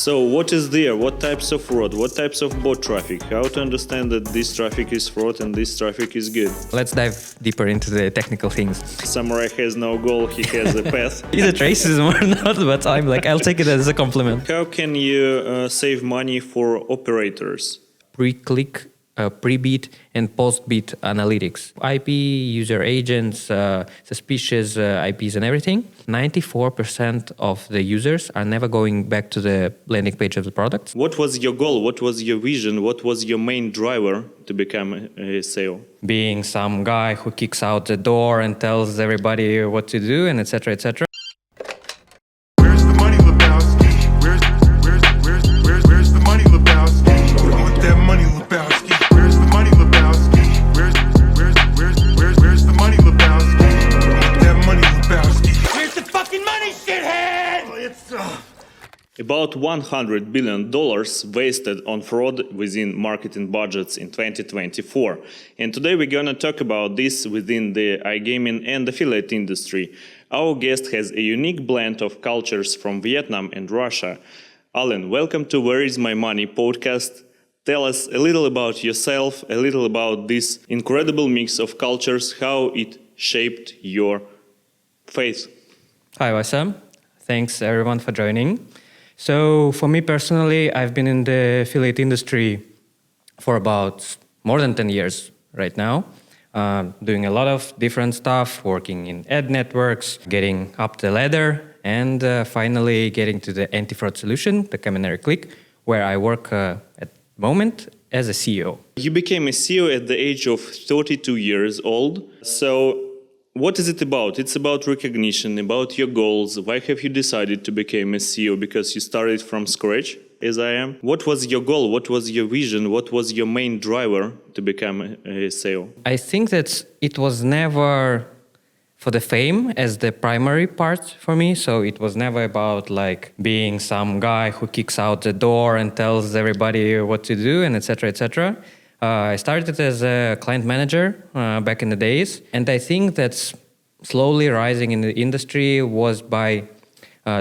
So what is there? What types of fraud? What types of bot traffic? How to understand that this traffic is fraud and this traffic is good? Let's dive deeper into the technical things. Samurai has no goal, he has a path. Is it racism or not? But I'll take it as a compliment. How can you save money for operators? Pre-click, pre-bid and post-bid analytics. IP, user agents, suspicious IPs and everything. 94% of the users are never going back to the landing page of the product. What was your goal? What was your vision? What was your main driver to become a SEO? Being some guy who kicks out the door and tells everybody what to do and etc. etc. Where's the money, Lebowski? Where's the money, Lebowski? With that money, Lebowski. Where's the money, Lebowski? Where's the money, Lebowski? With that money, Lebowski. Where's the fucking money, shithead? It's About $100 billion wasted on fraud within marketing budgets in 2024. And today we're going to talk about this within the iGaming and affiliate industry. Our guest has a unique blend of cultures from Vietnam and Russia. Alan, welcome to Where Is My Money podcast. Tell us a little about yourself, a little about this incredible mix of cultures, how it shaped your faith. Hi, Wassam. Thanks everyone for joining. So for me personally, I've been in the affiliate industry for about more than 10 years right now, doing a lot of different stuff, working in ad networks, getting up the ladder, and finally getting to the anti-fraud solution, the Kaminari Click, where I work at the moment as a CEO. You became a CEO at the age of 32 years old. So what is it about? It's about recognition, about your goals. Why have you decided to become a CEO? Because you started from scratch, as I am. What was your goal? What was your vision? What was your main driver to become a SEO? I think that it was never for the fame as the primary part for me. So it was never about like being some guy who kicks out the door and tells everybody what to do and etc. etc. I started as a client manager back in the days, and I think that's slowly rising in the industry was by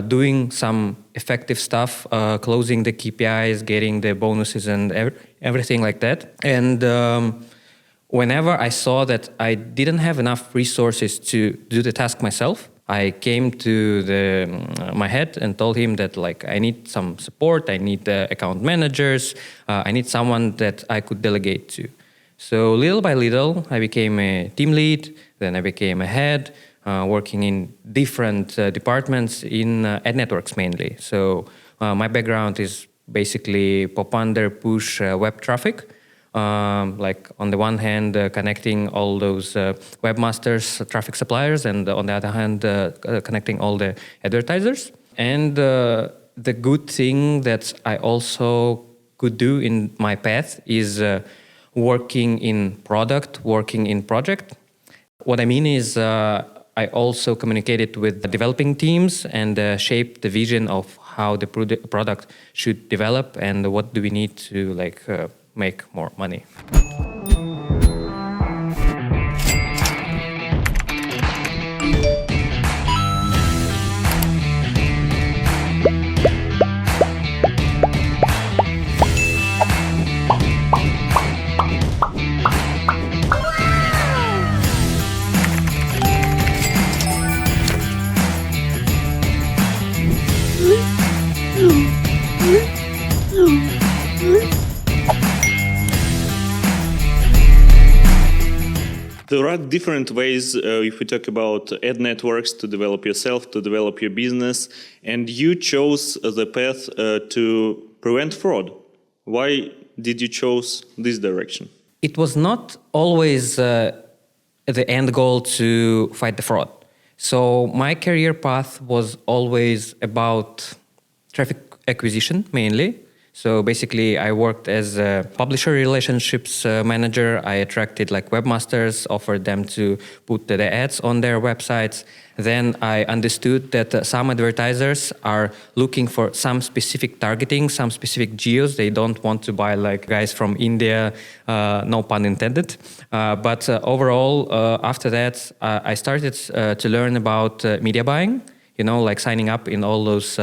doing some effective stuff, closing the KPIs, getting the bonuses and everything like that. And whenever I saw that I didn't have enough resources to do the task myself, I came to my head and told him that like I need some support, I need account managers, I need someone that I could delegate to. So little by little, I became a team lead, then I became a head, working in different departments in ad networks mainly. So my background is basically popunder, push web traffic. Like on the one hand, connecting all those webmasters, traffic suppliers, and on the other hand, connecting all the advertisers. And the good thing that I also could do in my path is working in product, working in project. What I mean is I also communicated with the developing teams and shaped the vision of how the product should develop and what do we need to make more money. There are different ways, if we talk about ad networks, to develop yourself, to develop your business, and you chose the path to prevent fraud. Why did you choose this direction? It was not always the end goal to fight the fraud. So my career path was always about traffic acquisition mainly. So basically, I worked as a publisher relationships manager. I attracted like webmasters, offered them to put the ads on their websites. Then I understood that some advertisers are looking for some specific targeting, some specific geos. They don't want to buy like guys from India, no pun intended. But overall, after that, I started to learn about media buying. like signing up in all those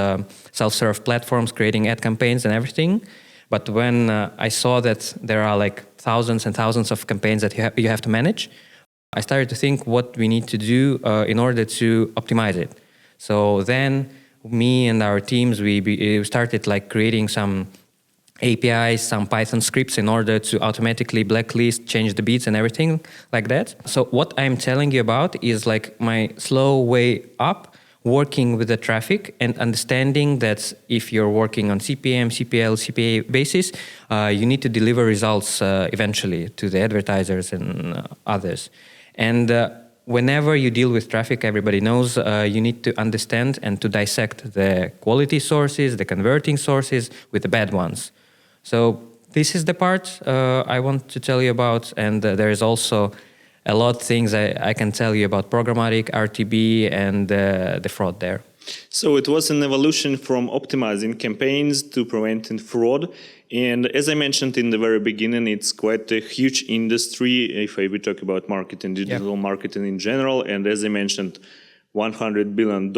self-serve platforms, creating ad campaigns and everything. But when I saw that there are like thousands and thousands of campaigns that you have to manage, I started to think what we need to do in order to optimize it. So then me and our teams, we started like creating some APIs, some Python scripts in order to automatically blacklist, change the beats and everything like that. So what I'm telling you about is like my slow way up, working with the traffic and understanding that if you're working on CPM, CPL, CPA basis, you need to deliver results eventually to the advertisers and others. And whenever you deal with traffic, everybody knows you need to understand and to dissect the quality sources, the converting sources with the bad ones. So this is the part I want to tell you about, and there is also a lot of things I can tell you about programmatic, RTB, and the fraud there. So it was an evolution from optimizing campaigns to preventing fraud. And as I mentioned in the very beginning, it's quite a huge industry if we talk about marketing, digital marketing in general. And as I mentioned, $100 billion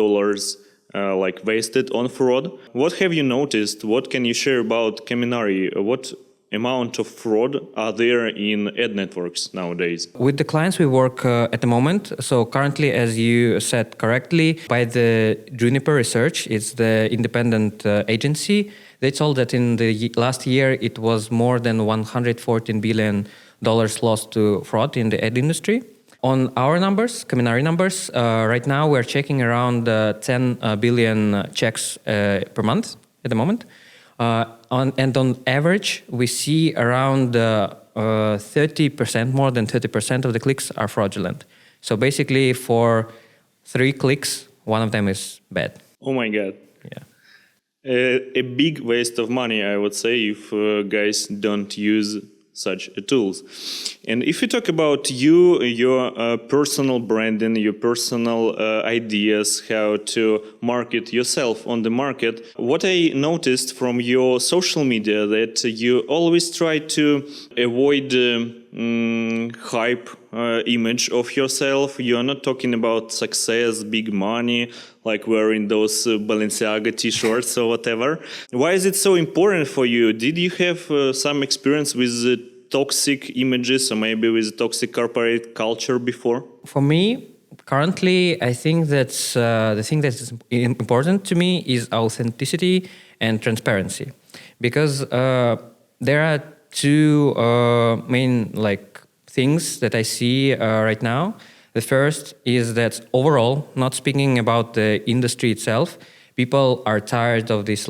like wasted on fraud. What have you noticed? What can you share about Kaminari? What amount of fraud are there in ad networks nowadays? With the clients we work at the moment, so currently, as you said correctly, by the Juniper Research, it's the independent agency. They told that in the last year it was more than $114 billion lost to fraud in the ad industry. On our numbers, Kaminari numbers, right now we're checking around 10 billion checks per month at the moment. And on average, we see around 30%, more than 30% of the clicks are fraudulent. So basically, for 3 clicks, one of them is bad. Oh my God. Yeah. A big waste of money, I would say, if guys don't use such tools. And if you talk about your personal branding, your personal ideas, how to market yourself on the market, what I noticed from your social media that you always try to avoid hype image of yourself. You're not talking about success, big money, like wearing those Balenciaga t-shirts or whatever. Why is it so important for you? Did you have some experience with toxic images or maybe with toxic corporate culture before? For me, currently, I think that the thing that is important to me is authenticity and transparency, because there are 2 main things that I see right now. The first is that overall, not speaking about the industry itself, people are tired of this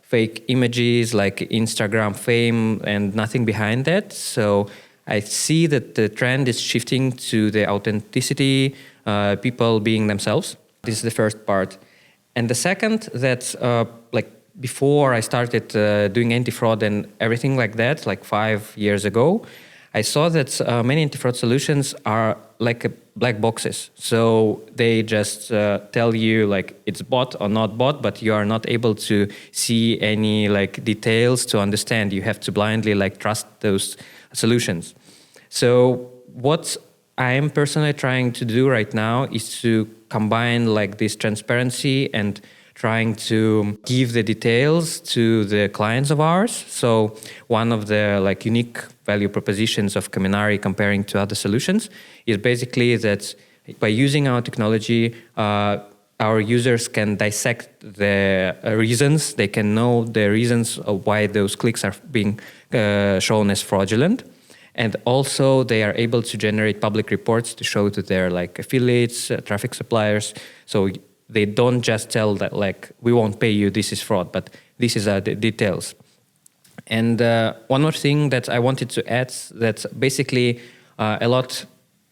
fake images, like Instagram fame and nothing behind that. So I see that the trend is shifting to the authenticity, people being themselves. This is the first part. And the second, that before I started doing anti-fraud and everything like that, 5 years ago, I saw that many anti-fraud solutions are like black boxes. So they just tell you it's bot or not bot, but you are not able to see any details to understand. You have to blindly trust those solutions. So what I am personally trying to do right now is to combine this transparency and trying to give the details to the clients of ours. So one of the unique value propositions of Kaminari comparing to other solutions is basically that by using our technology, our users can dissect the reasons. They can know the reasons of why those clicks are being shown as fraudulent. And also they are able to generate public reports to show to their affiliates, traffic suppliers. So they don't just tell that we won't pay you, this is fraud, but this is the details. And one more thing that I wanted to add, that basically a lot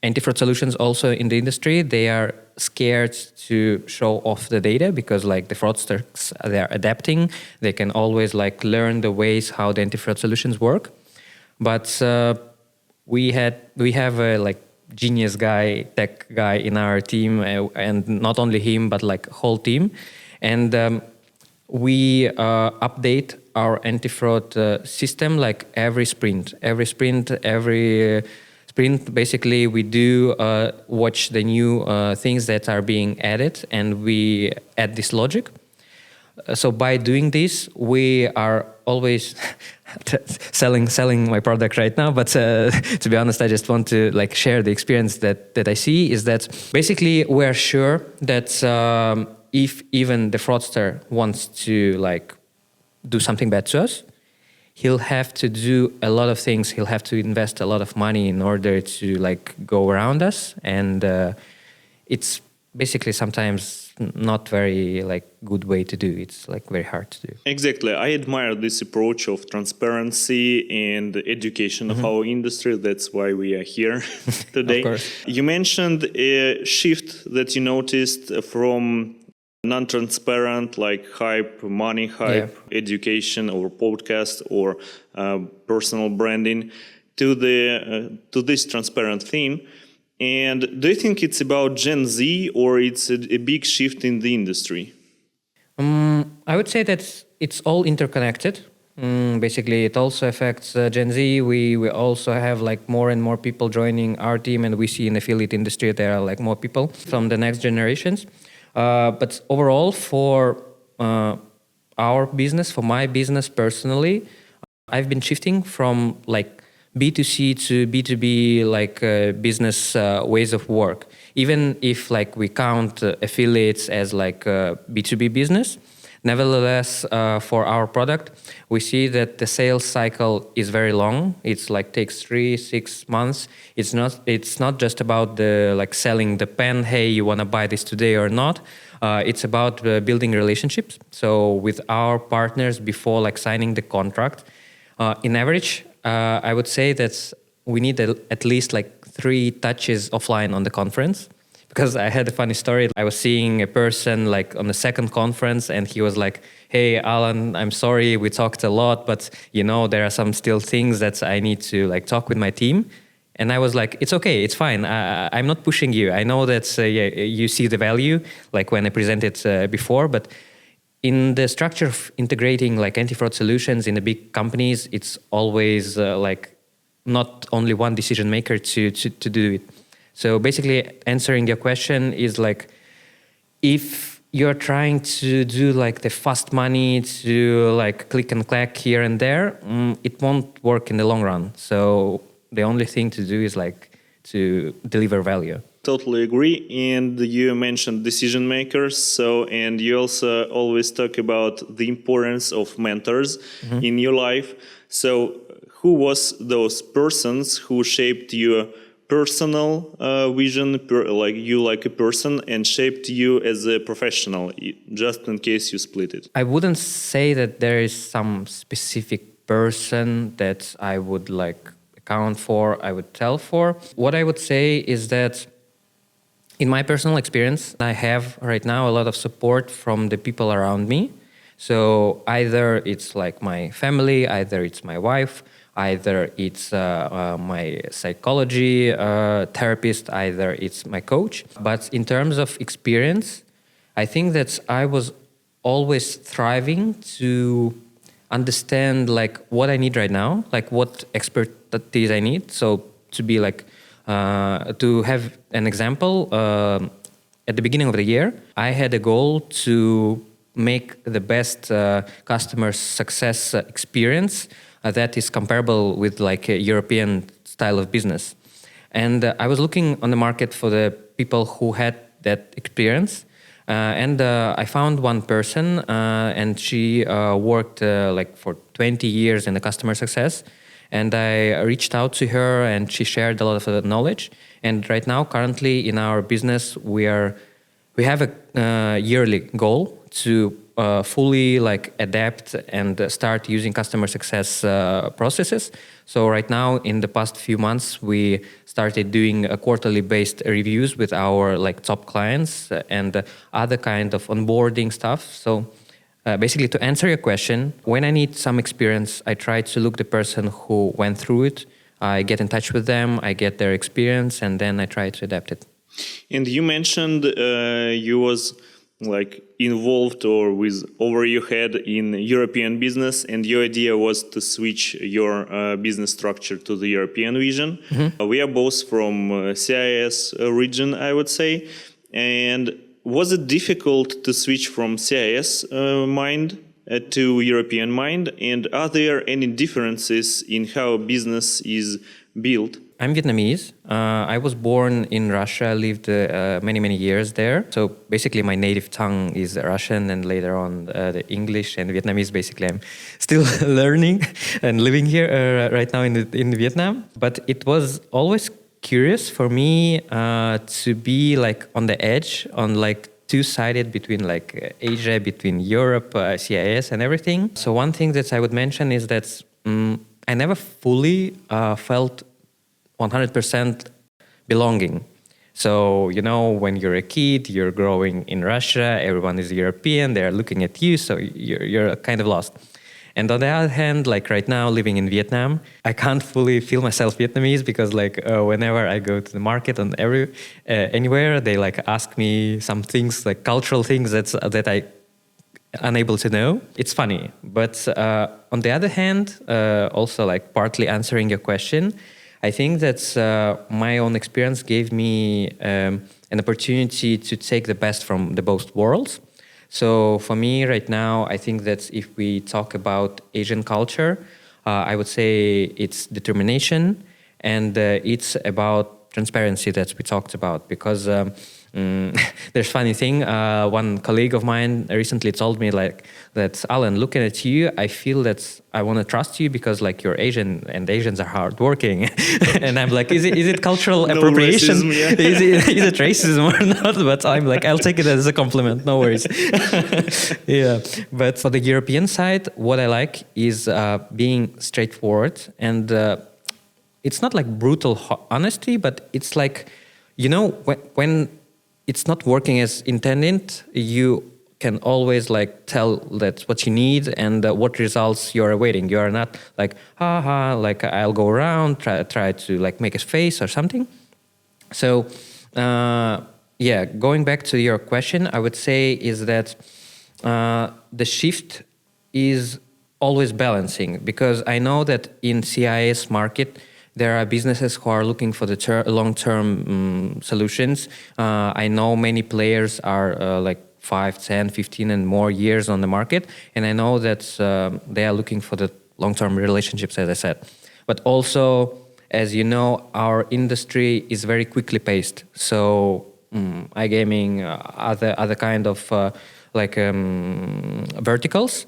anti-fraud solutions also in the industry, they are scared to show off the data because the fraudsters, they are adapting. They can always learn the ways how the anti-fraud solutions work. But we have a genius guy, tech guy in our team, and not only him, but whole team. And we update our anti-fraud system every sprint, every sprint, basically, we do watch the new things that are being added, and we add this logic. So by doing this, we are always selling my product right now. But to be honest, I just want to like share the experience that I see is that basically we are sure that if even the fraudster wants to like do something bad to us, he'll have to do a lot of things. He'll have to invest a lot of money in order to like go around us, and it's basically sometimes not very like good way to do. It's like very hard to do. Exactly. I admire this approach of transparency and education of our industry. That's why we are here today. Of course. You mentioned a shift that you noticed from non-transparent, like hype, money hype, education or podcast or personal branding to this transparent theme. And do you think it's about Gen Z or it's a big shift in the industry? I would say that it's all interconnected. Basically, it also affects Gen Z. We also have like more and more people joining our team, and we see in the affiliate industry there are like more people from the next generations. But overall, for our business, for my business personally, I've been shifting from like B2C to B2B like business ways of work. Even if like we count affiliates as like B2B business, nevertheless, for our product, we see that the sales cycle is very long. It's like takes 3-6 months. It's not just about the like selling the pen. Hey, you want to buy this today or not? It's about building relationships. So with our partners before like signing the contract, in average, I would say that we need at least like 3 touches offline on the conference. Because I had a funny story. I was seeing a person like on the second conference, and he was like, "Hey, Alan, I'm sorry, we talked a lot, but you know there are some still things that I need to like talk with my team." And I was like, "It's okay, it's fine. I'm not pushing you. I know that you see the value, like when I presented before, but." In the structure of integrating like anti-fraud solutions in the big companies, it's always like not only one decision maker to do it. So basically answering your question is like, if you're trying to do like the fast money to like click and clack here and there, it won't work in the long run. So the only thing to do is like to deliver value. Totally agree. And you mentioned decision makers. And you also always talk about the importance of mentors in your life. So who was those persons who shaped your personal vision, like a person, and shaped you as a professional, just in case you split it? I wouldn't say that there is some specific person that I would like account for, I would tell for. What I would say is that in my personal experience, I have right now a lot of support from the people around me. So either it's like my family, either it's my wife, either it's my psychology therapist, either it's my coach. But in terms of experience, I think that I was always thriving to understand like what I need right now, like what expertise I need. So to be like, to have an example, at the beginning of the year, I had a goal to make the best customer success experience that is comparable with like a European style of business. And I was looking on the market for the people who had that experience. And I found one person, and she worked like for 20 years in the customer success. And I reached out to her, and she shared a lot of the knowledge. And right now, currently in our business, we have a yearly goal to fully like adapt and start using customer success processes. So right now, in the past few months, we started doing quarterly based reviews with our like top clients and other kind of onboarding stuff. So basically, to answer your question, when I need some experience, I try to look the person who went through it. I get in touch with them, I get their experience, and then I try to adapt it. And you mentioned you was like involved or with over your head in European business, and your idea was to switch your business structure to the European vision. We are both from CIS region, I would say. And was it difficult to switch from CIS mind to European mind? And are there any differences in how business is built? I'm Vietnamese. I was born in Russia, lived many years there. So basically my native tongue is Russian, and later on the English and Vietnamese. Basically I'm still learning and living here right now in Vietnam. But it was always curious for me to be like on the edge, on like two-sided between like Asia, between Europe, CIS and everything. So one thing that I would mention is that I never fully felt 100% belonging. So, you know, when you're a kid, you're growing in Russia, everyone is European, they're looking at you, so you're kind of lost. And on the other hand, like right now living in Vietnam, I can't fully feel myself Vietnamese because like whenever I go to the market and anywhere, they like ask me some things, like cultural things that I unable to know. It's funny. But on the other hand, also like partly answering your question, I think that my own experience gave me an opportunity to take the best from the both worlds. So for me right now, I think that if we talk about Asian culture, I would say it's determination, and it's about transparency that we talked about. Because there's funny thing, one colleague of mine recently told me like that, Alan, looking at you, I feel that I want to trust you because like you're Asian and Asians are hardworking. And I'm like, is it cultural appropriation? Racism, yeah. Is it racism or not? But I'm like, I'll take it as a compliment, no worries. Yeah. But for the European side, what I like is being straightforward, and it's not like brutal honesty, but it's like, you know, when it's not working as intended, you can always like tell that what you need and what results you're awaiting. You are not like, like I'll go around, try to like make a face or something. So, yeah, going back to your question, I would say is that the shift is always balancing, because I know that in CIS market, there are businesses who are looking for the long-term solutions. I know many players are like 5, 10, 15 and more years on the market. And I know that they are looking for the long-term relationships, as I said. But also, as you know, our industry is very quickly paced. So iGaming, other kind of verticals,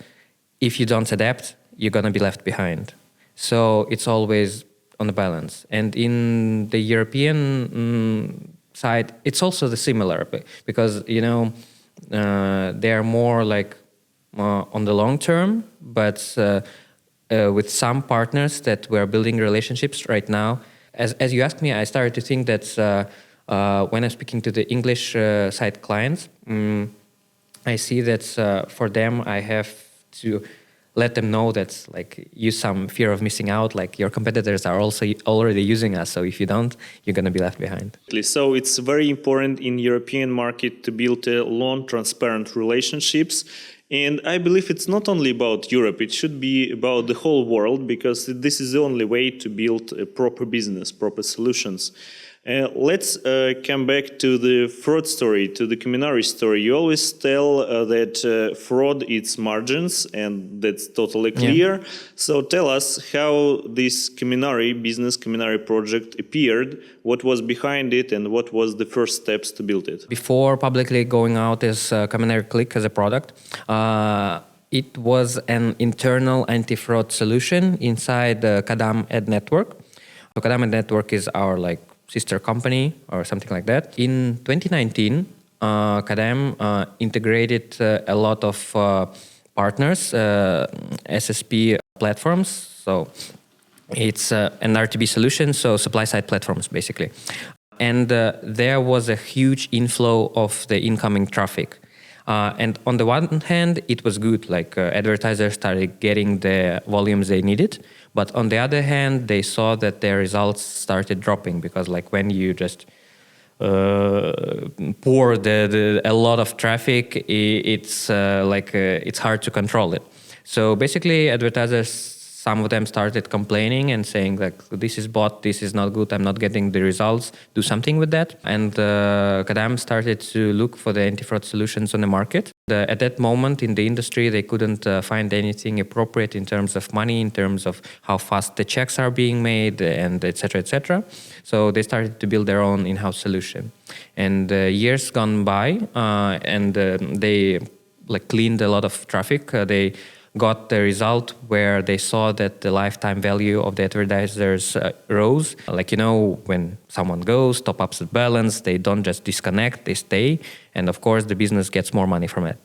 if you don't adapt, you're going to be left behind. So it's always on the balance. And in the European side, it's also the similar, because, you know, they are more like on the long term, but with some partners that we're building relationships right now. As you asked me, I started to think that when I'm speaking to the English side clients, I see that for them, I have to let them know that like use some fear of missing out, like your competitors are also already using us, so if you don't, you're going to be left behind. So it's very important in European market to build long, transparent relationships. And I believe it's not only about Europe, it should be about the whole world, because this is the only way to build a proper business, proper solutions. Let's come back to the fraud story, to the Kaminari story. You always tell that fraud is margins, and that's totally clear. Yeah. So tell us how this Kaminari project appeared, what was behind it, and what was the first steps to build it? Before publicly going out as Kaminari Click as a product, it was an internal anti-fraud solution inside the Kadam ad network. So Kadam ad network is our like sister company or something like that. In 2019, Kadam integrated a lot of partners, SSP platforms. So it's an RTB solution, so supply-side platforms, basically. And there was a huge inflow of the incoming traffic. And on the one hand, it was good, like advertisers started getting the volumes they needed. But on the other hand, they saw that their results started dropping, because like when you just pour a lot of traffic, it's hard to control it. So basically, advertisers, some of them started complaining and saying like, this is bot, this is not good, I'm not getting the results, do something with that. And Kadam started to look for the anti-fraud solutions on the market. At that moment in the industry, they couldn't find anything appropriate in terms of money, in terms of how fast the checks are being made, and et cetera, et cetera. So they started to build their own in-house solution. And years gone by, and they cleaned a lot of traffic. They got the result where they saw that the lifetime value of the advertisers rose. When someone goes, top ups the balance, they don't just disconnect, they stay. And of course, the business gets more money from it.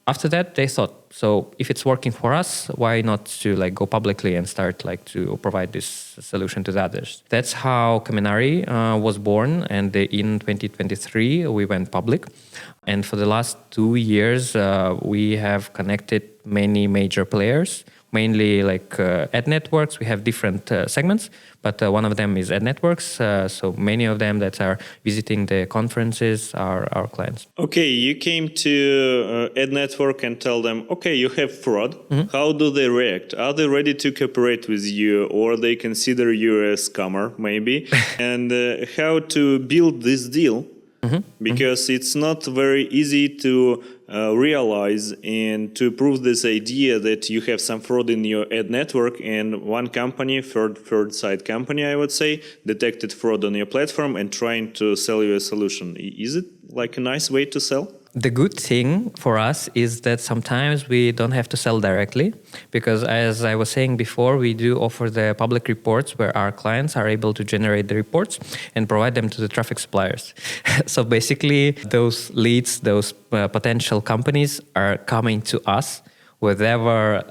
After that, they thought, so if it's working for us, why not to go publicly and start to provide this solution to the others? That's how Kaminari was born, and in 2023 we went public. And for the last 2 years, we have connected many major players, mainly ad networks. We have different segments, but one of them is ad networks. So many of them that are visiting the conferences are our clients. Okay, you came to ad network and tell them, okay, you have fraud. Mm-hmm. How do they react? Are they ready to cooperate with you, or they consider you a scammer, maybe? And how to build this deal? Mm-hmm. Because it's not very easy to realize and to prove this idea that you have some fraud in your ad network, and one company, third side company, I would say, detected fraud on your platform and trying to sell you a solution. Is it a nice way to sell? The good thing for us is that sometimes we don't have to sell directly, because as I was saying before, we do offer the public reports where our clients are able to generate the reports and provide them to the traffic suppliers. So basically, those leads, those potential companies are coming to us whenever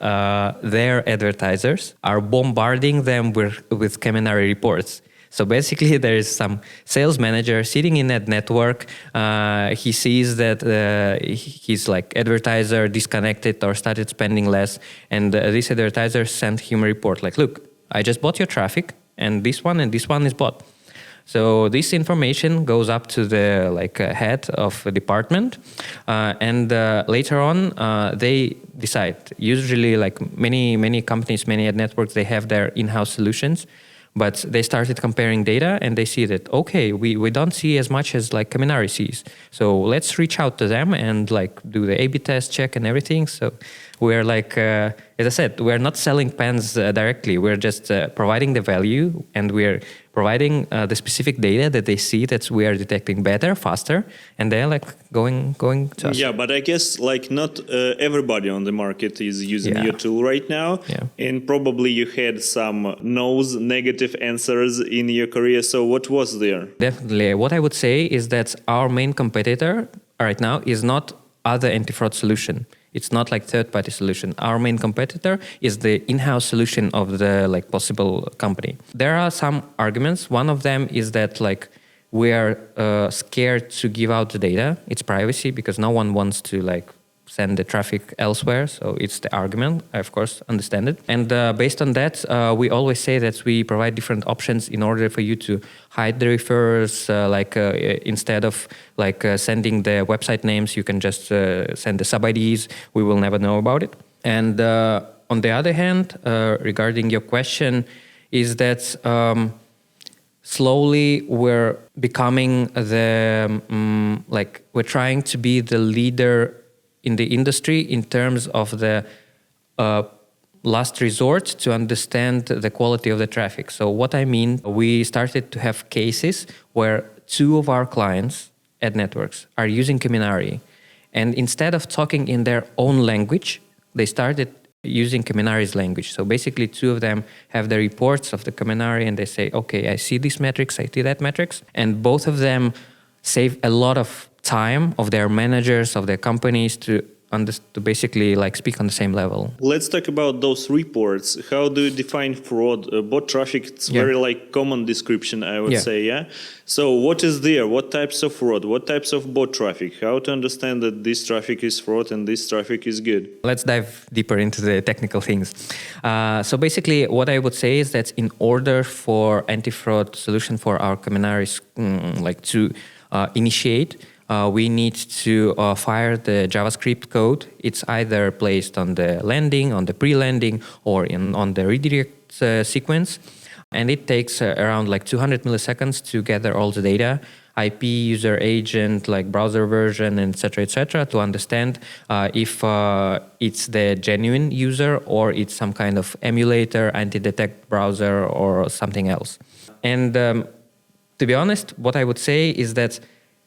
their advertisers are bombarding them with Kaminari reports. So basically, there is some sales manager sitting in that network. He sees that his advertiser disconnected or started spending less, and this advertiser sent him a report look, I just bought your traffic, and this one is bought. So this information goes up to the head of a department, and later on they decide. Usually, many companies, many ad networks, they have their in-house solutions. But they started comparing data, and they see that, okay, we don't see as much as Kaminari sees. So let's reach out to them and do the A/B test, check and everything. So we're as I said, we're not selling pens directly. We're just providing the value, and we're providing the specific data that they see that we are detecting better, faster, and they're going to us. Yeah, but I guess not everybody on the market is using your tool right now, and probably you had some negative answers in your career. So what was there? Definitely, what I would say is that our main competitor right now is not other anti-fraud solution. It's not third-party solution. Our main competitor is the in-house solution of the possible company. There are some arguments. One of them is that we are scared to give out the data. It's privacy, because no one wants to send the traffic elsewhere. So it's the argument. I, of course, understand it. And based on that, we always say that we provide different options in order for you to hide the referrers. Instead of sending the website names, you can just send the sub-IDs. We will never know about it. And on the other hand, regarding your question, is that slowly we're becoming we're trying to be the leader in the industry in terms of the last resort to understand the quality of the traffic. So what I mean, we started to have cases where 2 of our clients, ad networks, are using Kaminari. And instead of talking in their own language, they started using Kaminari's language. So basically 2 of them have the reports of the Kaminari, and they say, okay, I see these metrics, I see that metrics. And both of them save a lot of time of their managers, of their companies, to to basically like speak on the same level. Let's talk about those reports. How do you define fraud? Bot traffic, it's very like common description, I would say, yeah? So what is there? What types of fraud? What types of bot traffic? How to understand that this traffic is fraud and this traffic is good? Let's dive deeper into the technical things. So basically what I would say is that in order for anti-fraud solution for our Kaminari to initiate, we need to fire the JavaScript code. It's either placed on the landing, on the pre-landing, or on the redirect sequence. And it takes around like 200 milliseconds to gather all the data, IP, user agent, like browser version, etc., to understand if it's the genuine user or it's some kind of emulator, anti-detect browser, or something else. And to be honest, what I would say is that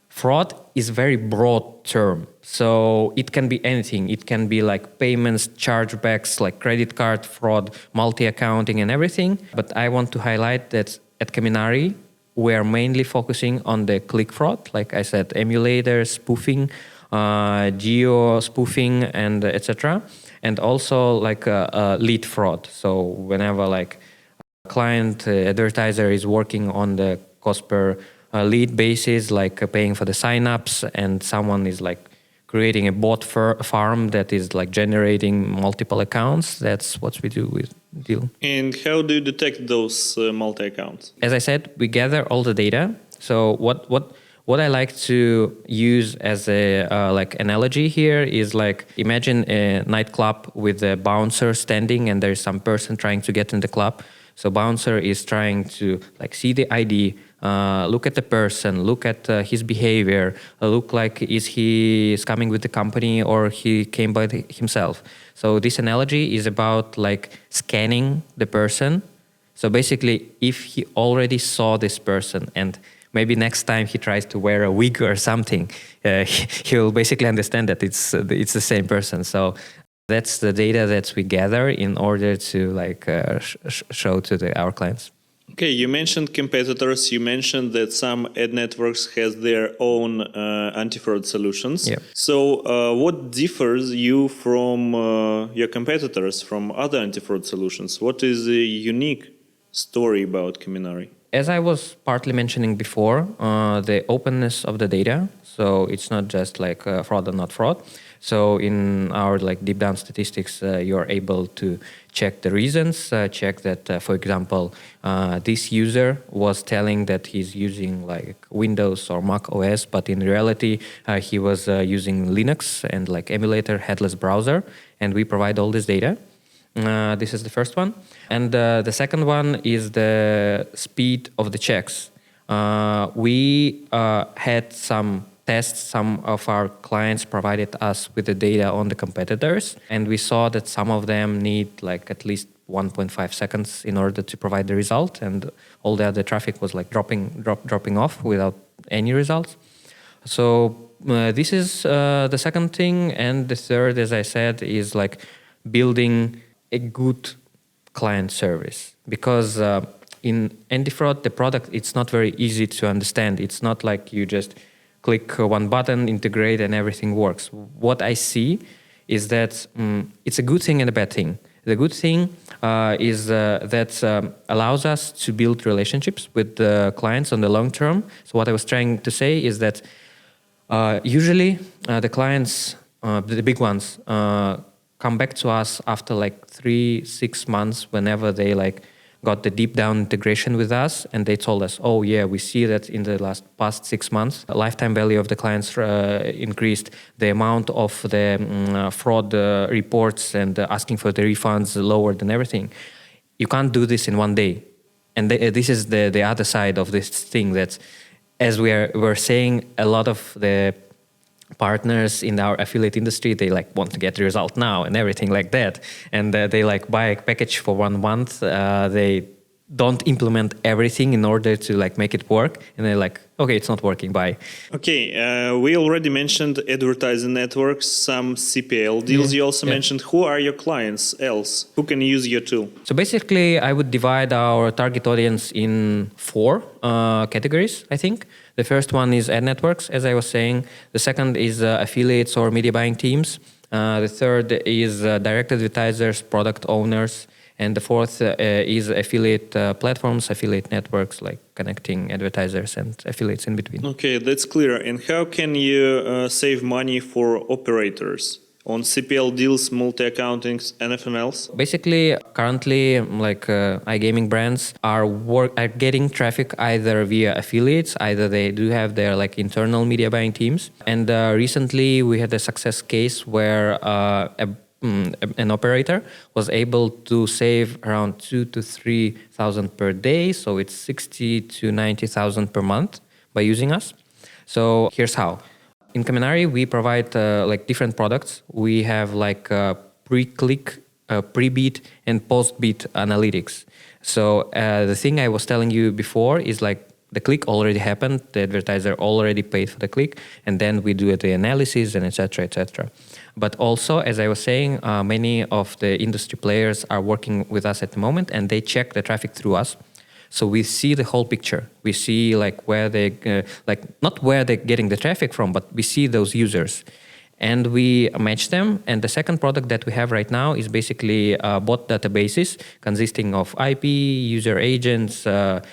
fraud is a very broad term. So it can be anything. It can be like payments, chargebacks, like credit card fraud, multi-accounting and everything. But I want to highlight that at Kaminari, we are mainly focusing on the click fraud. Like I said, emulators, spoofing, geo spoofing, and etc. And also like lead fraud. So whenever like a client advertiser is working on the cost per lead basis, like paying for the signups, and someone is like creating a bot farm that is like generating multiple accounts. That's what we do with deal. And how do you detect those multi-accounts? As I said, we gather all the data. So what I like to use as a like analogy here is like imagine a nightclub with a bouncer standing, and there's some person trying to get in the club. So bouncer is trying to like see the ID, look at the person, look at his behavior, look like is he coming with the company or he came by himself. So this analogy is about like scanning the person. So basically, if he already saw this person and maybe next time he tries to wear a wig or something, he'll basically understand that it's the same person. So that's the data that we gather in order to like show to our clients. Okay, you mentioned competitors. You mentioned that some ad networks has their own anti-fraud solutions. Yeah. So what differs you from your competitors, from other anti-fraud solutions? What is the unique story about Kaminari? As I was partly mentioning before, the openness of the data. So it's not just like fraud or not fraud. So in our like deep down statistics, you're able to check the reasons, check that, for example, this user was telling that he's using like Windows or Mac OS, but in reality, he was using Linux and like emulator headless browser. And we provide all this data. This is the first one. And the second one is the speed of the checks. We had some tests. Some of our clients provided us with the data on the competitors, and we saw that some of them need like at least 1.5 seconds in order to provide the result, and all the other traffic was like dropping off without any results. So this is the second thing. And the third, as I said, is like building a good client service, because in anti-fraud, the product, it's not very easy to understand. It's not like you just click one button, integrate, and everything works. What I see is that it's a good thing and a bad thing. The good thing is that allows us to build relationships with the clients on the long term. So what I was trying to say is that usually the clients, the big ones, come back to us after like 3-6 months, whenever they like got the deep down integration with us, and they told us, oh yeah, we see that in the past 6 months, the lifetime value of the clients increased, the amount of the fraud reports and asking for the refunds lowered and everything. You can't do this in one day. And this is the other side of this thing, that as we're saying, a lot of the partners in our affiliate industry, they like want to get the result now and everything like that, and they like buy a package for 1 month. They don't implement everything in order to like make it work, and they're like, okay, it's not working, bye. Okay, we already mentioned advertising networks, some CPL deals. You also mentioned. Who are your clients else? Who can use your tool? So basically, I would divide our target audience in 4 categories, I think. The first one is ad networks, as I was saying. The second is affiliates or media buying teams. The third is direct advertisers, product owners. And the fourth is affiliate platforms, affiliate networks, like connecting advertisers and affiliates in between. Okay, that's clear. And how can you save money for operators on CPL deals, multi-accountings, anything else? Basically, currently, like iGaming brands are getting traffic either via affiliates, either they do have their like internal media buying teams. And recently, we had a success case where an operator was able to save around 2,000 to 3,000 per day, so it's 60,000 to 90,000 per month by using us. So here's how. In Kaminari, we provide like different products. We have like pre-click, pre-bid, and post-bid analytics. So the thing I was telling you before is like the click already happened, the advertiser already paid for the click, and then we do the analysis and etc. etc. But also, as I was saying, many of the industry players are working with us at the moment, and they check the traffic through us. So we see the whole picture. We see like where they, like not where they're getting the traffic from, but we see those users, and we match them. And the second product that we have right now is basically bot databases consisting of IP, user agents,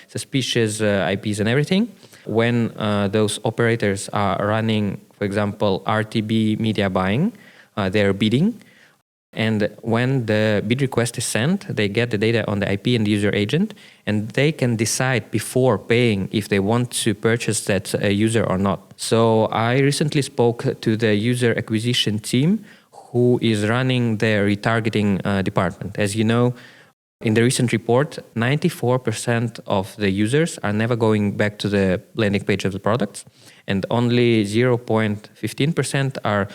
suspicious IPs, and everything. When those operators are running, for example, RTB media buying, they're bidding. And when the bid request is sent, they get the data on the IP and the user agent, and they can decide before paying if they want to purchase that user or not. So I recently spoke to the user acquisition team who is running the retargeting department. As you know, in the recent report, 94% of the users are never going back to the landing page of the products, and only 0.15% are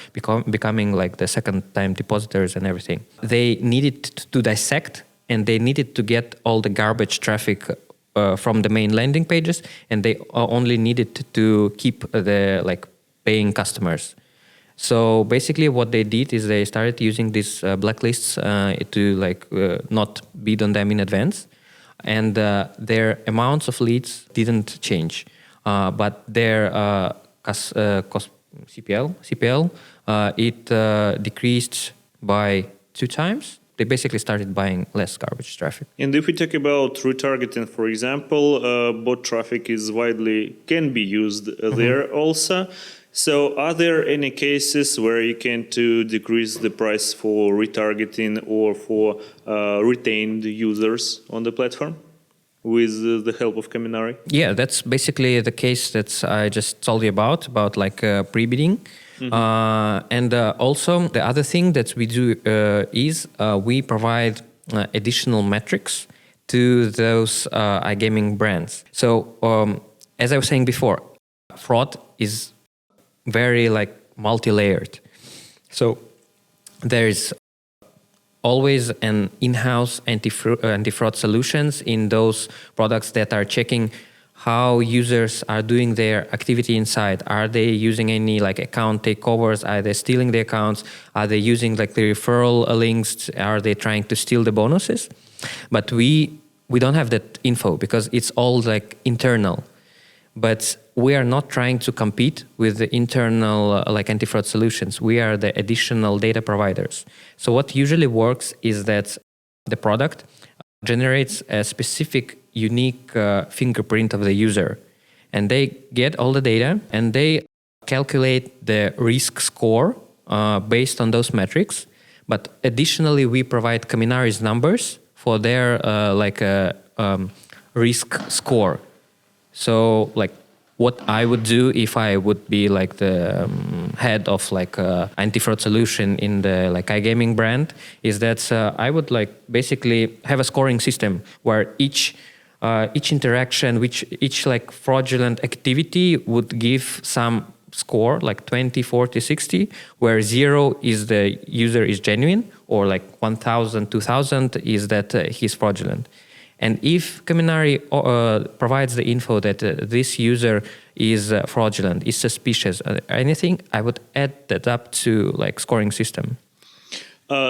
becoming like the second-time depositors and everything. They needed to dissect, and they needed to get all the garbage traffic from the main landing pages, and they only needed to keep the like paying customers. So basically what they did is they started using these blacklists to like not bid on them in advance, and their amounts of leads didn't change, but their cost CPL it decreased by 2 times. They basically started buying less garbage traffic. And if we talk about retargeting, for example, bot traffic can be used there also. So are there any cases where you can decrease the price for retargeting or for retained users on the platform with the help of Kaminari? Yeah, that's basically the case that I just told you about like pre-bidding. And also the other thing that we do is we provide additional metrics to those iGaming brands. So as I was saying before, fraud is very like multi-layered. So there is always an in-house anti-fraud solutions in those products that are checking how users are doing their activity inside. Are they using any like account takeovers? Are they stealing the accounts? Are they using like the referral links? Are they trying to steal the bonuses? But we don't have that info because it's all like internal. But we are not trying to compete with the internal like anti-fraud solutions. We are the additional data providers. So what usually works is that the product generates a specific unique fingerprint of the user, and they get all the data and they calculate the risk score based on those metrics. But additionally, we provide Kaminari's numbers for their risk score. So like what I would do if I would be like the head of like anti-fraud solution in the like iGaming brand is that I would like basically have a scoring system where each interaction, each like fraudulent activity would give some score like 20, 40, 60, where 0 is the user is genuine, or like 1,000, 2,000 is that he's fraudulent. And if Kaminari provides the info that this user is fraudulent, is suspicious, anything, I would add that up to like scoring system.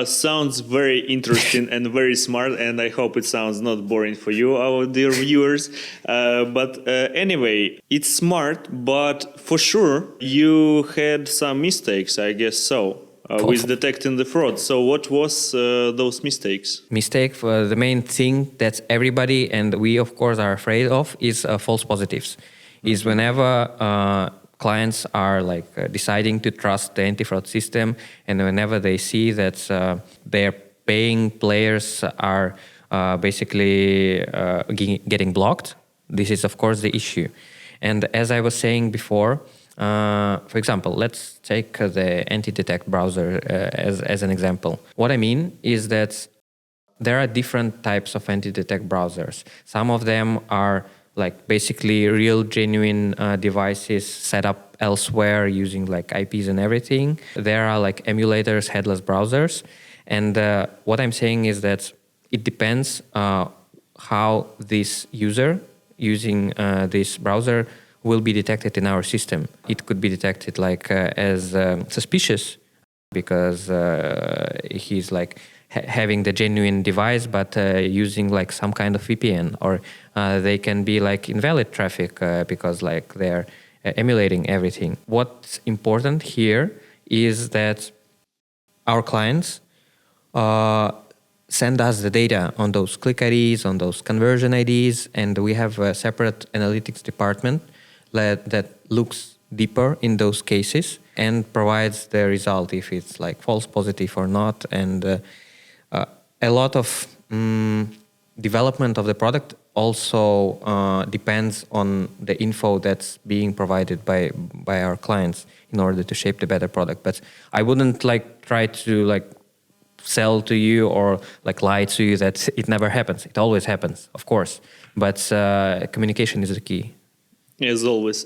Sounds very interesting and very smart, and I hope it sounds not boring for you, our dear viewers. But anyway, it's smart, but for sure you had some mistakes, I guess so. with detecting the fraud. So what was those mistakes? Mistake for the main thing that everybody and we of course are afraid of is false positives. Is whenever clients are like deciding to trust the anti-fraud system, and whenever they see that their paying players are basically getting blocked, this is of course the issue. And as I was saying before, for example, let's take the anti-detect browser as an example. What I mean is that there are different types of anti-detect browsers. Some of them are like basically real genuine devices set up elsewhere using like IPs and everything. There are like emulators, headless browsers. And what I'm saying is that it depends how this user using this browser will be detected in our system. It could be detected like as suspicious because he's like having the genuine device but using like some kind of VPN, or they can be like invalid traffic because like they're emulating everything. What's important here is that our clients send us the data on those click IDs, on those conversion IDs, and we have a separate analytics department that looks deeper in those cases and provides the result if it's like false positive or not. And a lot of development of the product also depends on the info that's being provided by our clients in order to shape the better product. But I wouldn't like try to like sell to you or like lie to you that it never happens. It always happens, of course. But communication is the key. As always.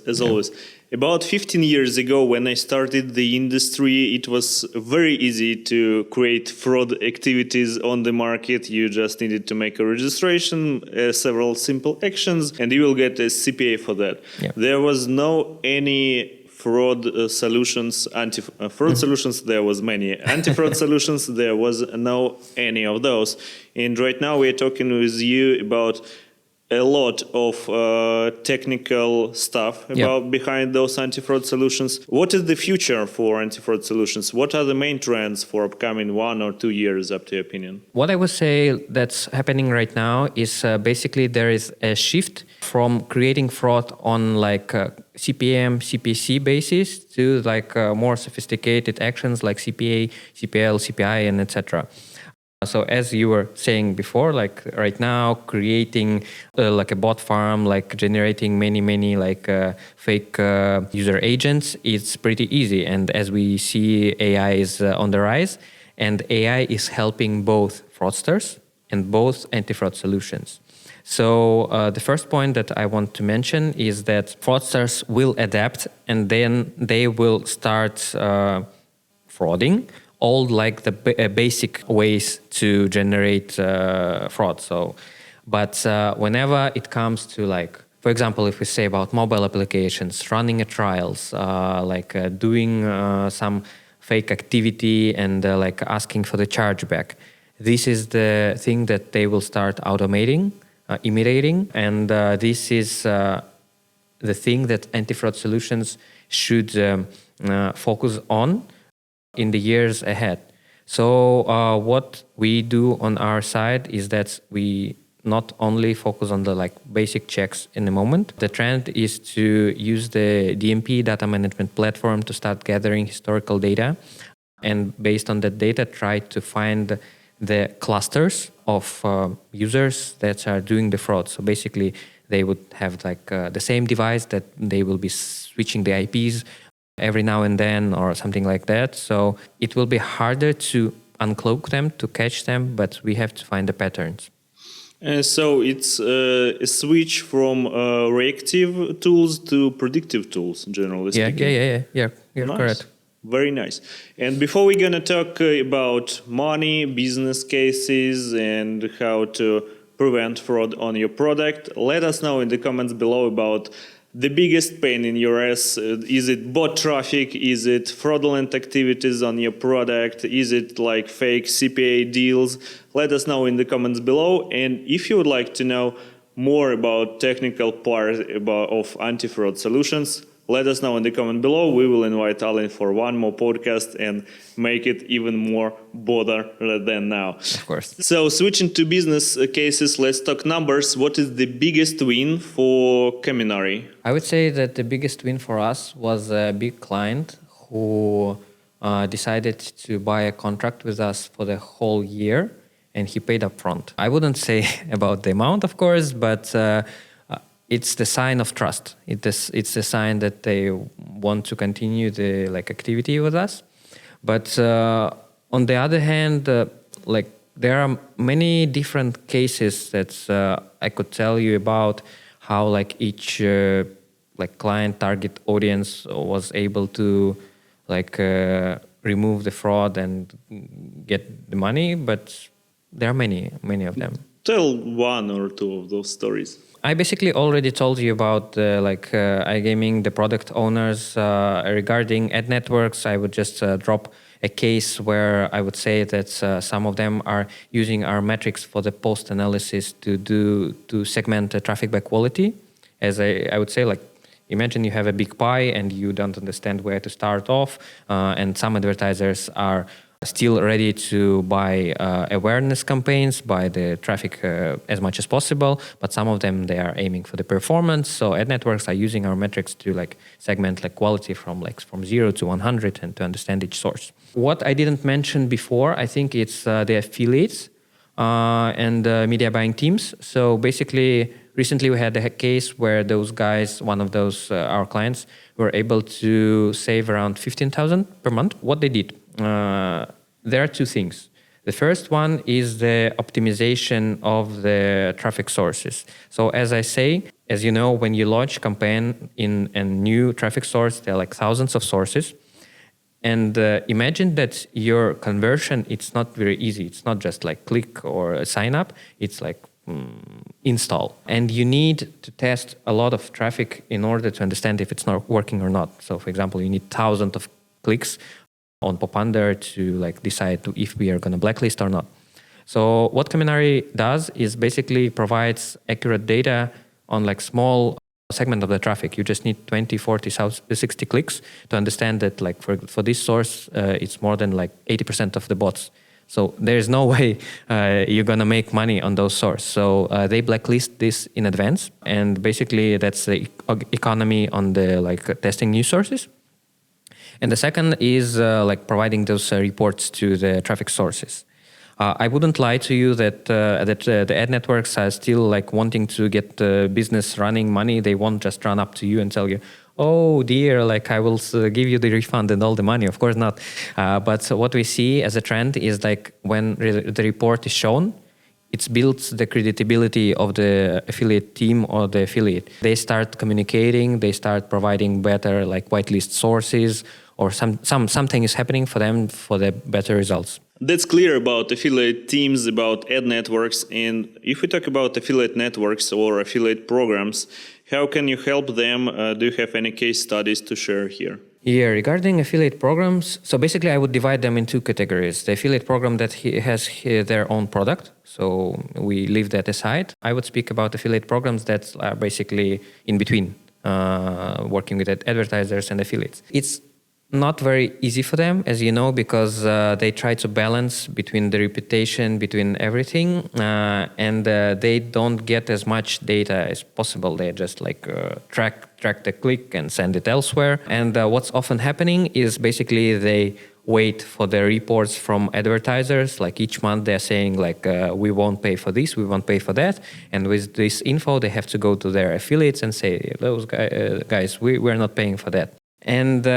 About 15 years ago, when I started the industry, it was very easy to create fraud activities on the market. You just needed to make a registration, several simple actions, and you will get a CPA for that. Yeah. There was no any fraud solutions, anti-fraud solutions, there was many. Anti-fraud solutions, there was no any of those. And right now we're talking with you about a lot of technical stuff about behind those anti-fraud solutions. What is the future for anti-fraud solutions? What are the main trends for upcoming 1 or 2 years, up to your opinion? What I would say that's happening right now is basically there is a shift from creating fraud on like CPM, CPC basis to like more sophisticated actions like CPA, CPL, CPI, and etc. So as you were saying before, like right now, creating like a bot farm, like generating many like fake user agents, it's pretty easy. And as we see, AI is on the rise, and AI is helping both fraudsters and both anti-fraud solutions. So the first point that I want to mention is that fraudsters will adapt, and then they will start frauding all like the basic ways to generate fraud. So, but whenever it comes to like, for example, if we say about mobile applications, running a trials, doing some fake activity and like asking for the chargeback, this is the thing that they will start automating, imitating, and this is the thing that anti-fraud solutions should focus on in the years ahead. So what we do on our side is that we not only focus on the like basic checks in the moment. The trend is to use the DMP data management platform to start gathering historical data, and based on that data try to find the clusters of users that are doing the fraud. So basically they would have like the same device that they will be switching the IPs every now and then or something like that. So it will be harder to uncloak them, to catch them, but we have to find the patterns. So it's a switch from reactive tools to predictive tools, generally speaking. Yeah, Nice. correct. Very nice. And before we're going to talk about money, business cases, and how to prevent fraud on your product, let us know in the comments below about the biggest pain in your ass. Is it bot traffic? Is it fraudulent activities on your product? Is it like fake CPA deals? Let us know in the comments below. And if you would like to know more about technical part of anti-fraud solutions, let us know in the comment below. We will invite Alin for one more podcast and make it even more bother than now. Of course. So switching to business cases, let's talk numbers. What is the biggest win for Kaminari? I would say that the biggest win for us was a big client who decided to buy a contract with us for the whole year, and he paid upfront. I wouldn't say about the amount, of course, but it's the sign of trust. It's the sign that they want to continue the activity with us. But on the other hand, there are many different cases that I could tell you about how each client target audience was able to remove the fraud and get the money, but there are many of them. Tell one or two of those stories. I basically already told you about iGaming, the product owners. Regarding ad networks, I would just drop a case where I would say that some of them are using our metrics for the post analysis to segment the traffic by quality. As I would say, imagine you have a big pie and you don't understand where to start off, and some advertisers are still ready to buy awareness campaigns, buy the traffic as much as possible, but some of them, they are aiming for the performance. So ad networks are using our metrics to segment quality from 0 to 100 and to understand each source. What I didn't mention before, I think it's the affiliates and media buying teams. So basically, recently we had a case where those guys, one of those our clients, were able to save around 15,000 per month. What they did? There are two things. The first one is the optimization of the traffic sources. So as I say, as you know, when you launch a campaign in a new traffic source, there are thousands of sources. And imagine that your conversion, it's not very easy. It's not just click or sign up. It's install. And you need to test a lot of traffic in order to understand if it's not working or not. So for example, you need thousands of clicks on popunder to decide if we are going to blacklist or not. So what Kaminari does is basically provides accurate data on small segment of the traffic. You just need 20, 40, 60 clicks to understand that for this source, it's more than 80% of the bots. So there's no way you're going to make money on those sources. So they blacklist this in advance. And basically that's the economy on the testing new sources. And the second is providing those reports to the traffic sources. I wouldn't lie to you that the ad networks are still wanting to get business running money. They won't just run up to you and tell you, oh dear, I will give you the refund and all the money. Of course not. But what we see as a trend is when the report is shown, it builds the credibility of the affiliate team or the affiliate. They start communicating, they start providing better whitelist sources, or something is happening for them for the better results. That's clear about affiliate teams, about ad networks. And if we talk about affiliate networks or affiliate programs, how can you help them? Do you have any case studies to share here? Yeah, regarding affiliate programs, so basically I would divide them in two categories. The affiliate program that has their own product, so we leave that aside. I would speak about affiliate programs that are basically in between, working with advertisers and affiliates. It's not very easy for them, as you know, because they try to balance between the reputation, between everything, and they don't get as much data as possible. They just track the click and send it elsewhere. And what's often happening is basically they wait for the reports from advertisers. Each month they're saying we won't pay for this, we won't pay for that. And with this info, they have to go to their affiliates and say, those guys, we're not paying for that. And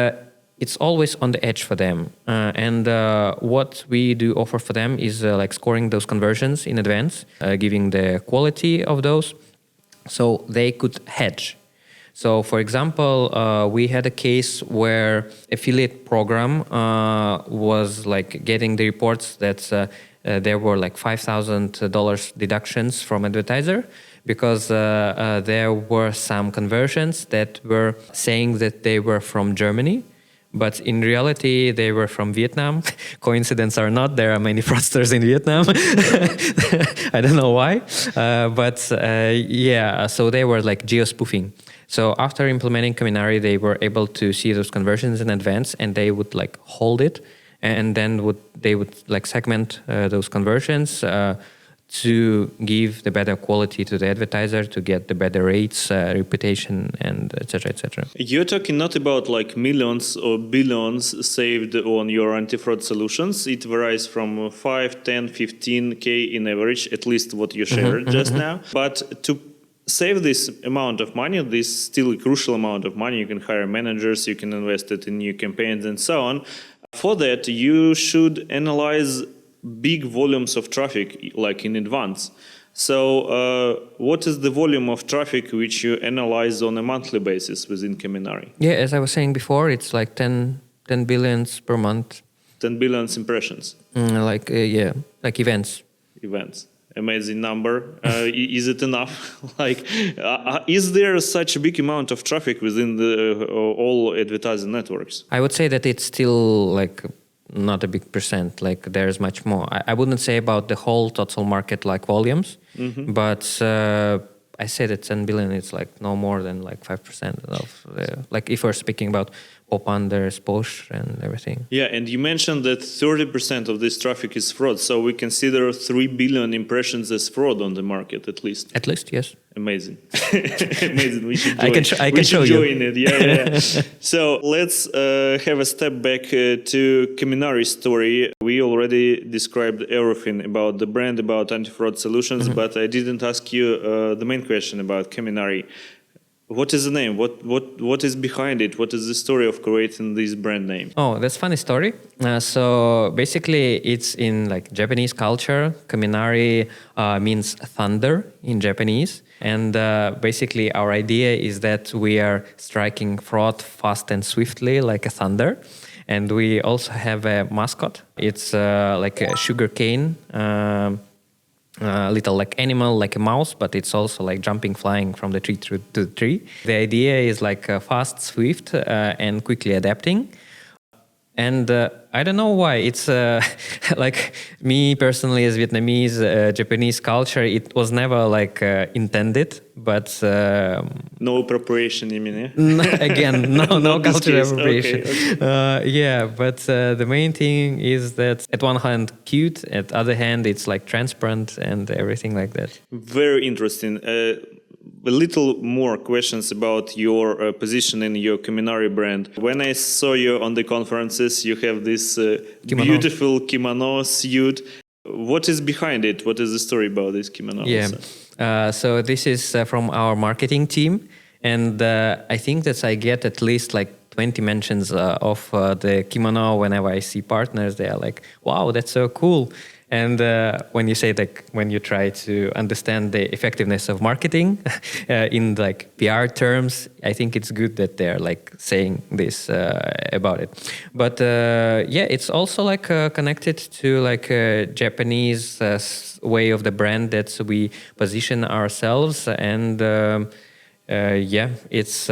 it's always on the edge for them. And what we do offer for them is scoring those conversions in advance, giving the quality of those so they could hedge. So for example, we had a case where affiliate program was getting the reports that there were $5,000 deductions from advertiser because there were some conversions that were saying that they were from Germany. But in reality, they were from Vietnam. Coincidence or not, there are many fraudsters in Vietnam. I don't know why. So they were geo-spoofing. So after implementing Kaminari, they were able to see those conversions in advance, and they would like hold it, and then they would like segment those conversions to give the better quality to the advertiser, to get the better rates, reputation, and etc. etc. You're talking not about like millions or billions saved on your anti-fraud solutions. It varies from 5, 10, 15K in average, at least what you shared just now. But to save this amount of money, this still a crucial amount of money, you can hire managers, you can invest it in new campaigns and so on. For that, you should analyze big volumes of traffic like in advance. So what is the volume of traffic which you analyze on a monthly basis within Kaminari? Yeah, as I was saying before, it's like 10 billions per month. 10 billion impressions. Like events. Amazing number. Is it enough? Like, is there such a big amount of traffic within the all advertising networks? I would say that it's still like not a big percent. Like there's much more. I wouldn't say about the whole total market like volumes, but I say that 10 billion is like no more than like 5% of like if we're speaking about popunders, push, and everything. Yeah, and you mentioned that 30% of this traffic is fraud. So we consider 3 billion impressions as fraud on the market, at least. At least, yes. Amazing. Amazing. We should join, I can show join you. it. Yeah. So let's have a step back to Kaminari's story. We already described everything about the brand, about anti-fraud solutions, but I didn't ask you the main question about Kaminari. What is the name? What is behind it? What is the story of creating this brand name? Oh, that's a funny story. So basically, it's in like Japanese culture. Kaminari means thunder in Japanese, and basically our idea is that we are striking fraud fast and swiftly like a thunder. And we also have a mascot. It's like a sugar cane. Little like animal, like a mouse, but it's also like jumping, flying from the tree to the tree. The idea is like fast, swift, and quickly adapting. And I don't know why. It's like me personally as Vietnamese, Japanese culture, it was never like intended, but... no appropriation, you mean, yeah? Again, no cultural appropriation. Okay. Yeah, but the main thing is that at one hand cute, at the other hand it's like transparent and everything like that. Very interesting. A little more questions about your position in your Kaminari brand. When I saw you on the conferences, you have this beautiful kimono suit. What is behind it? What is the story about this kimono? Yeah, so this is from our marketing team, and I think that I get at least like 20 mentions of the kimono whenever I see partners. They are like, "Wow, that's so cool." And when you say like when you try to understand the effectiveness of marketing in like PR terms, I think it's good that they're like saying this about it. But yeah, it's also like connected to like a Japanese way of the brand that we position ourselves, and yeah, it's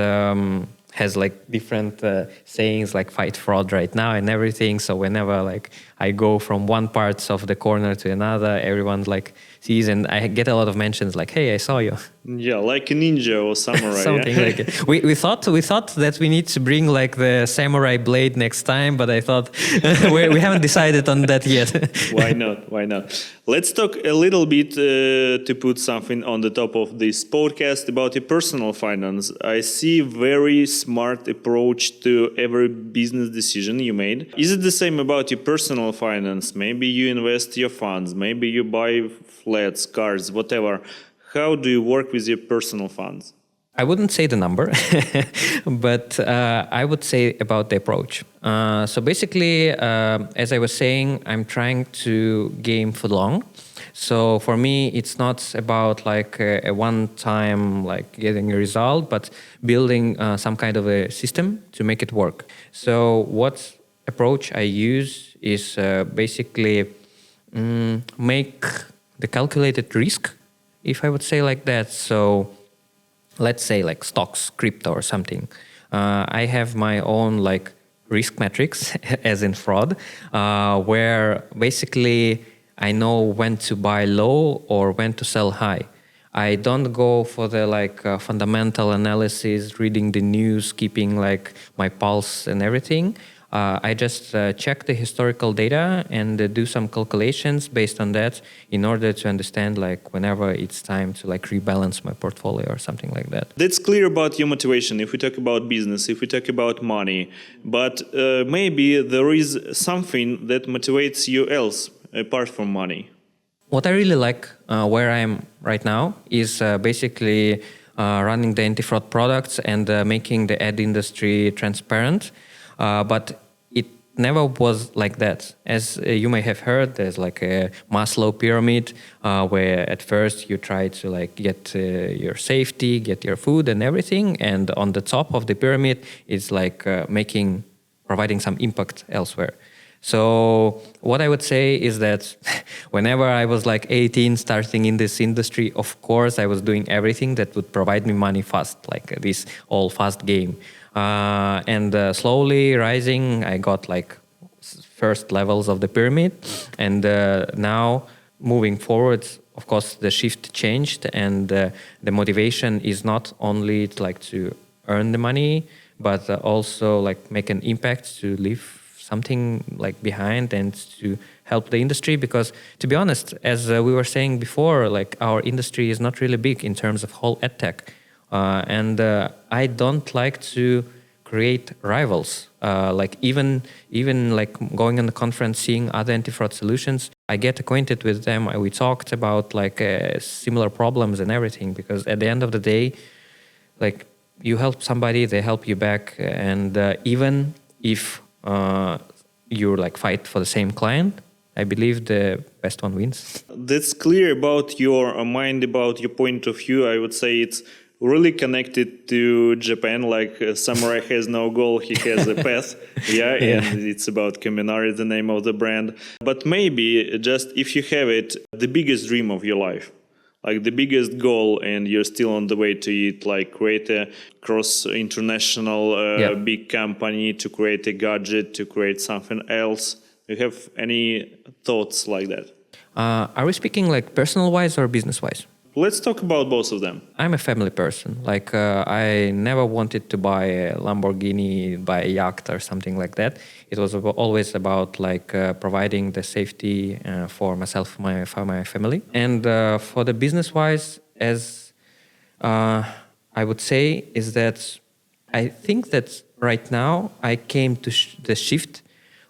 has like different sayings like fight fraud right now and everything. So whenever like I go from one part of the corner to another, everyone like sees, and I get a lot of mentions like, "Hey, I saw you." Yeah, like a ninja or samurai. Something like it. We thought that we need to bring like the samurai blade next time, but I thought we haven't decided on that yet. Why not? Why not? Let's talk a little bit to put something on the top of this podcast about your personal finance. I see very smart approach to every business decision you made. Is it the same about your personal finance? Maybe you invest your funds, maybe you buy flats, cars, whatever. How do you work with your personal funds? I wouldn't say the number, but I would say about the approach. So basically, as I was saying, I'm trying to game for long. So for me, it's not about like a one-time like getting a result, but building some kind of a system to make it work. So what approach I use is basically make the calculated risk, if I would say like that. So let's say like stocks, crypto or something. I have my own like risk metrics as in fraud, where basically I know when to buy low or when to sell high. I don't go for the fundamental analysis, reading the news, keeping like my pulse and everything. I just check the historical data and do some calculations based on that in order to understand like whenever it's time to like rebalance my portfolio or something like that. That's clear about your motivation if we talk about business, if we talk about money. But maybe there is something that motivates you else apart from money. What I really like where I am right now is basically running the anti-fraud products and making the ad industry transparent. But it never was like that. As you may have heard, there's like a Maslow pyramid where at first you try to like get your safety, get your food and everything. And on the top of the pyramid is like providing some impact elsewhere. So what I would say is that whenever I was like 18 starting in this industry, of course I was doing everything that would provide me money fast, like this all fast game. And slowly rising, I got like first levels of the pyramid. And now moving forward, of course, the shift changed and the motivation is not only like to earn the money, but also like make an impact to leave something like behind and to help the industry. Because to be honest, as we were saying before, like our industry is not really big in terms of whole ed tech. And I don't like to create rivals. Like even like going on the conference, seeing other anti-fraud solutions, I get acquainted with them. We talked about like similar problems and everything. Because at the end of the day, like you help somebody, they help you back, and even if you like fight for the same client, I believe the best one wins. That's clear about your mind, about your point of view. I would say it's really connected to Japan, like samurai has no goal, he has a path. And it's about Kaminari, the name of the brand. But maybe just if you have it, the biggest dream of your life, like the biggest goal, and you're still on the way to it, like create a cross-international big company, to create a gadget, to create something else. Do you have any thoughts like that? Are we speaking like personal-wise or business-wise? Let's talk about both of them. I'm a family person. Like I never wanted to buy a Lamborghini, buy a yacht or something like that. It was always about like providing the safety for myself, for my family. And for the business-wise, as I would say, is that I think that right now I came to the shift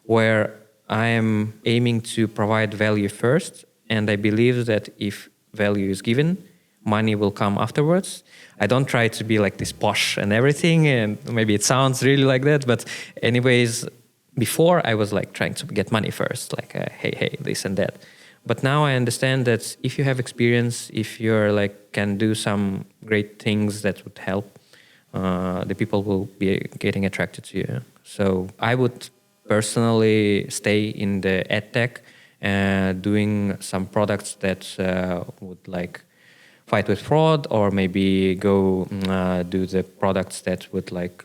where I am aiming to provide value first. And I believe that if value is given, money will come afterwards. I don't try to be like this posh and everything, and maybe it sounds really like that, but anyways, before I was like trying to get money first, like hey, this and that. But now I understand that if you have experience, if you're like can do some great things that would help, the people will be getting attracted to you. So I would personally stay in the ed tech, doing some products that would like fight with fraud, or maybe go do the products that would like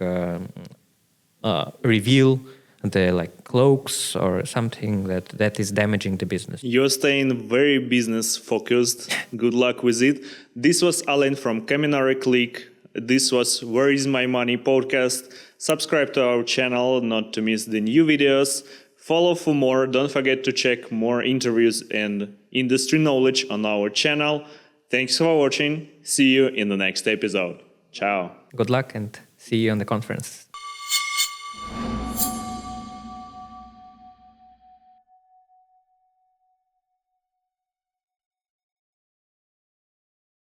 reveal the like cloaks or something that is damaging the business. You're staying very business focused. Good luck with it. This was Alan from Kaminari Click. This was Where Is My Money podcast. Subscribe to our channel not to miss the new videos. Follow for more. Don't forget to check more interviews and industry knowledge on our channel. Thanks for watching. See you in the next episode. Ciao. Good luck and see you on the conference.